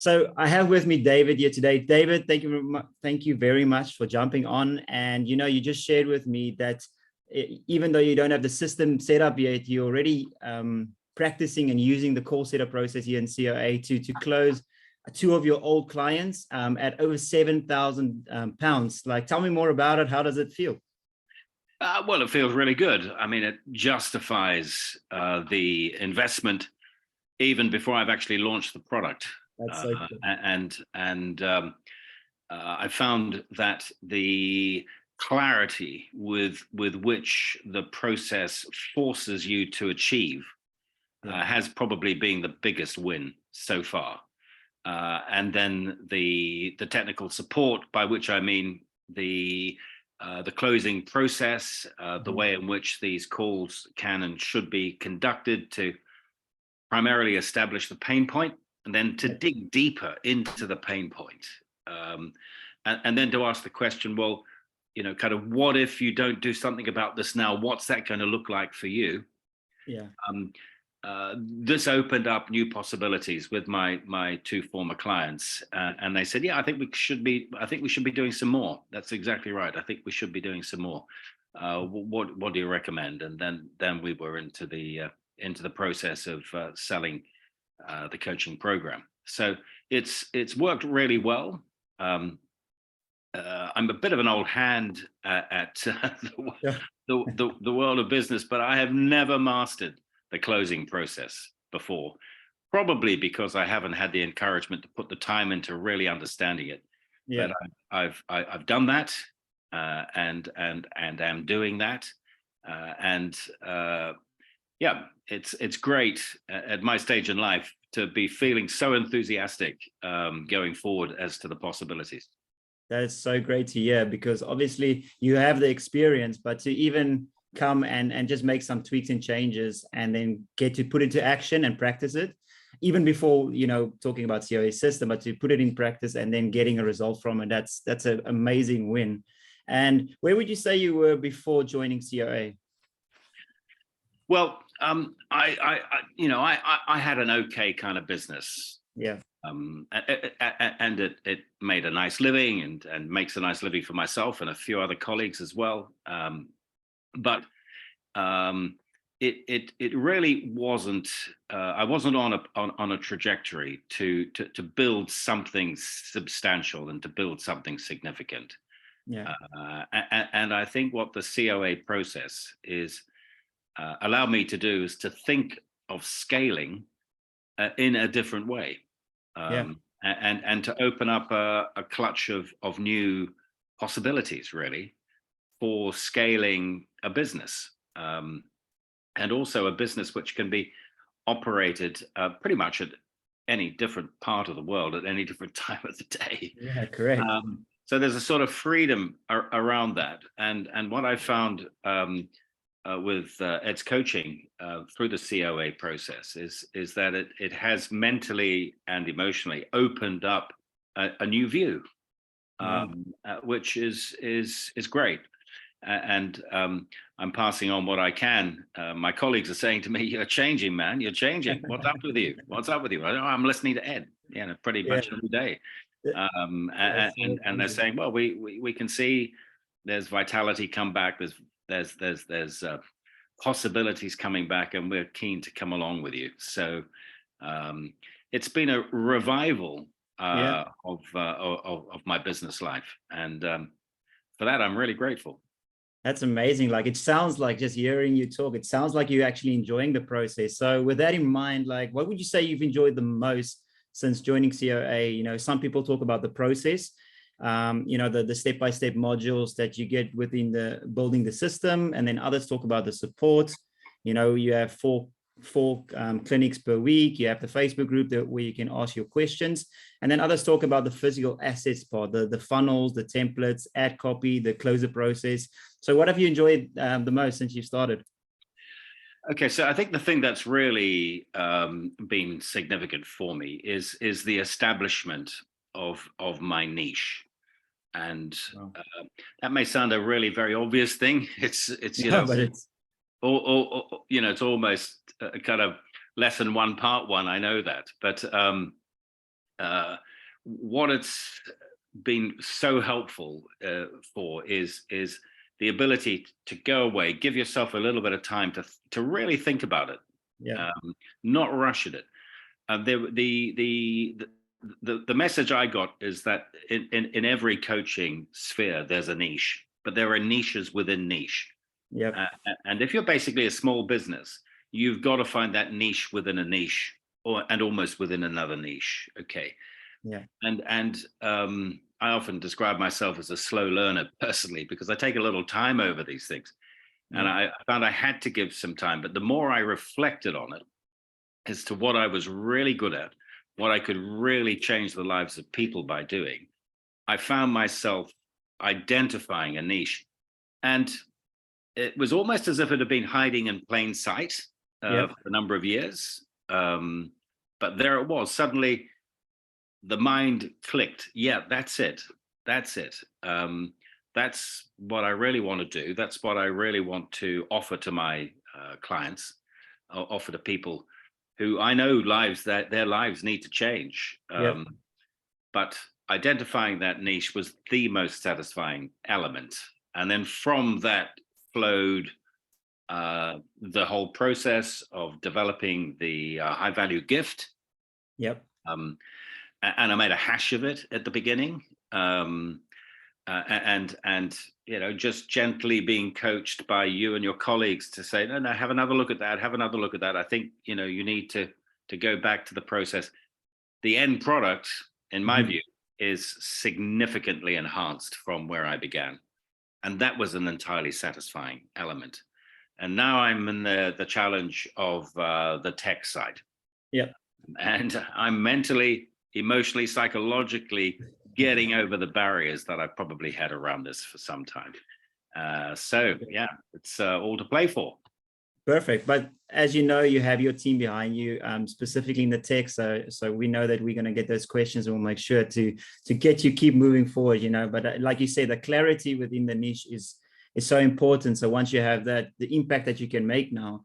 So I have with me David here today. David, thank you very much for jumping on. And you just shared with me that even though you don't have the system set up yet, you're already practicing and using the call setup process here in COA to close two of your old clients at over £7,000. Like, tell me more about it. How does it feel? Well, it feels really good. I mean, it justifies the investment even before I've actually launched the product. That's so cool. I found that the clarity with which the process forces you to achieve has probably been the biggest win so far. And then the technical support, by which I mean the closing process, the way in which these calls can and should be conducted to primarily establish the pain point, and then to dig deeper into the pain point, and then to ask the question, well, kind of, what if you don't do something about this now? What's that going to look like for you? Yeah. This opened up new possibilities with my two former clients, and they said, "Yeah, I think we should be doing some more." That's exactly right. I think we should be doing some more. What do you recommend? And then we were into the process of selling the coaching program. So it's worked really well. I'm a bit of an old hand at the world of business, but I have never mastered the closing process before, probably because I haven't had the encouragement to put the time into really understanding it. Yeah. But I've done that, and am doing that, yeah, it's great at my stage in life to be feeling so enthusiastic going forward as to the possibilities. That's so great to hear, because obviously you have the experience, but to even come and just make some tweaks and changes and then get to put it to action and practice it, even before, talking about COA system, but to put it in practice and then getting a result from it, that's an amazing win. And where would you say you were before joining COA? Well, I had an okay kind of business. Yeah. And it made a nice living and makes a nice living for myself and a few other colleagues as well. But it really wasn't. I wasn't on a trajectory to build something substantial and to build something significant. Yeah. And I think what the COA process is allow me to do is to think of scaling in a different way, and to open up a clutch of new possibilities, really, for scaling a business, and also a business which can be operated pretty much at any different part of the world at any different time of the day. Yeah, correct. So there's a sort of freedom around that, and what I found with Ed's coaching through the COA process is that it has mentally and emotionally opened up a new view, which is great. And I'm passing on what I can. My colleagues are saying to me, "You're changing, man. You're changing. What's up with you? What's up with you?" I'm listening to Ed, pretty much every day. And they're saying, "Well, we can see there's vitality come back. There's possibilities coming back, and we're keen to come along with you." So it's been a revival of my business life, and for that I'm really grateful. That's amazing. Like, it sounds like, just hearing you talk, it sounds like you're actually enjoying the process. So with that in mind, like, what would you say you've enjoyed the most since joining COA? Some people talk about the process, the step-by-step modules that you get within the building the system, and then others talk about the support. You have four clinics per week. You have the Facebook group where you can ask your questions, and then others talk about the physical assets part, the funnels, the templates, ad copy, the closer process. So what have you enjoyed the most since you started? Okay, so I think the thing that's really been significant for me is the establishment of my niche. And that may sound a really very obvious thing. It's but it's it's almost kind of lesson one, part one. I know that, but what it's been so helpful for is the ability to go away, give yourself a little bit of time to really think about it, Yeah. not rush at it. The message I got is that in every coaching sphere there's a niche, but there are niches within niche. Yep. And if you're basically a small business, you've got to find that niche within a niche, and almost within another niche. Okay. Yeah. And I often describe myself as a slow learner personally, because I take a little time over these things. And Yeah. I found I had to give some time, but the more I reflected on it as to what I was really good at, what I could really change the lives of people by doing, I found myself identifying a niche. And it was almost as if it had been hiding in plain sight Yep. for a number of years. But there it was. Suddenly, the mind clicked. Yeah, that's it. That's it. That's what I really want to do. That's what I really want to offer to my clients, offer to people who I know that their lives need to change. Yep. But identifying that niche was the most satisfying element. And then from that flowed the whole process of developing the high value gift. Yep. And I made a hash of it at the beginning. And just gently being coached by you and your colleagues to say, no, have another look at that, have another look at that. I think you need to go back to the process. The end product, in my view, is significantly enhanced from where I began, and that was an entirely satisfying element. And now I'm in the challenge of the tech side. Yeah. And I'm mentally, emotionally, psychologically getting over the barriers that I probably had around this for some time. So yeah, it's all to play for. Perfect. But as you know, you have your team behind you, specifically in the tech. So we know that we're going to get those questions, and we'll make sure to get you keep moving forward. But like you say, the clarity within the niche is so important. So once you have that, the impact that you can make now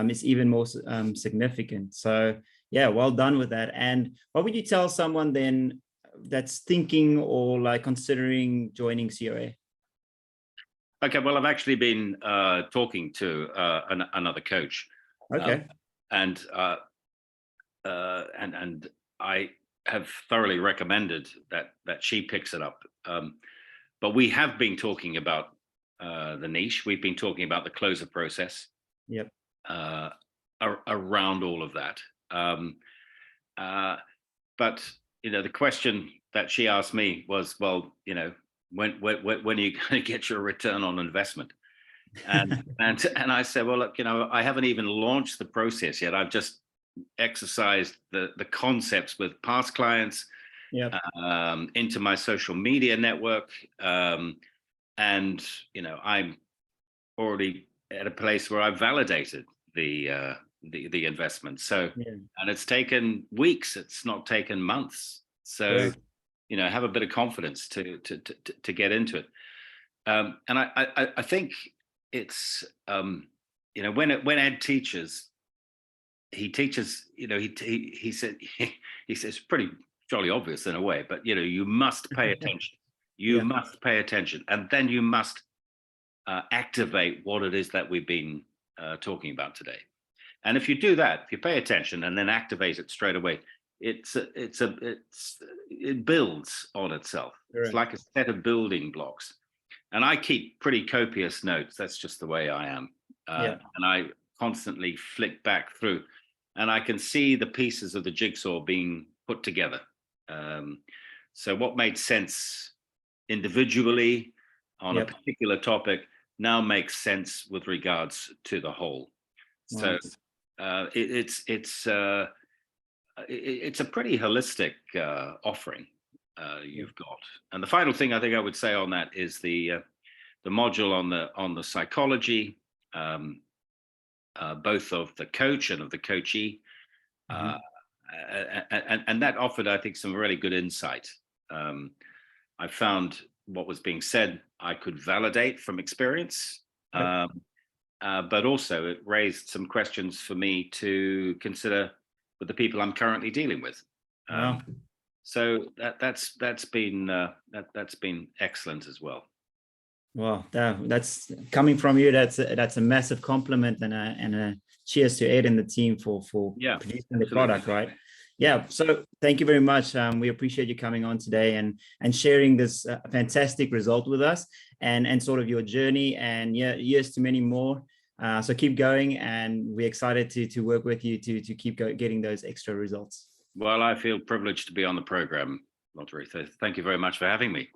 is even more significant. So yeah, well done with that. And what would you tell someone then that's thinking or like considering joining COA? Okay, well, I've actually been talking to another coach, Okay. And I have thoroughly recommended that she picks it up. But we have been talking about the niche. We've been talking about the closer process. Yep. Around all of that. But the question that she asked me was, well, when are you going to get your return on investment? And I said, well, look, I haven't even launched the process yet. I've just exercised the concepts with past clients, Yep. Into my social media network, and I'm already at a place where I've validated the investment. So, Yeah. and it's taken weeks. It's not taken months. So, have a bit of confidence to get into it. And I think it's when Ed teaches, he teaches. He said he says pretty jolly obvious in a way, but you must pay attention. You must pay attention, and then you must activate what it is that we've been talking about today. And if you do that, if you pay attention and then activate it straight away, it builds on itself. Correct. It's like a set of building blocks. And I keep pretty copious notes. That's just the way I am. And I constantly flick back through, and I can see the pieces of the jigsaw being put together. So what made sense individually on a particular topic now makes sense with regards to the whole. So it's a pretty holistic offering you've got. And the final thing I think I would say on that is the module on the psychology, both of the coach and of the coachee, and that offered, I think, some really good insight. I found what was being said I could validate from experience. But also it raised some questions for me to consider with the people I'm currently dealing with. So that's been that's been excellent as well. Well, that's coming from you. That's a massive compliment and a cheers to Ed and the team for Yeah, producing the absolutely. product, right? Yeah. So thank you very much. We appreciate you coming on today and sharing this fantastic result with us and sort of your journey and yeah, years to many more. So keep going, and we're excited to work with you to keep getting those extra results. Well, I feel privileged to be on the program, Walter. So thank you very much for having me.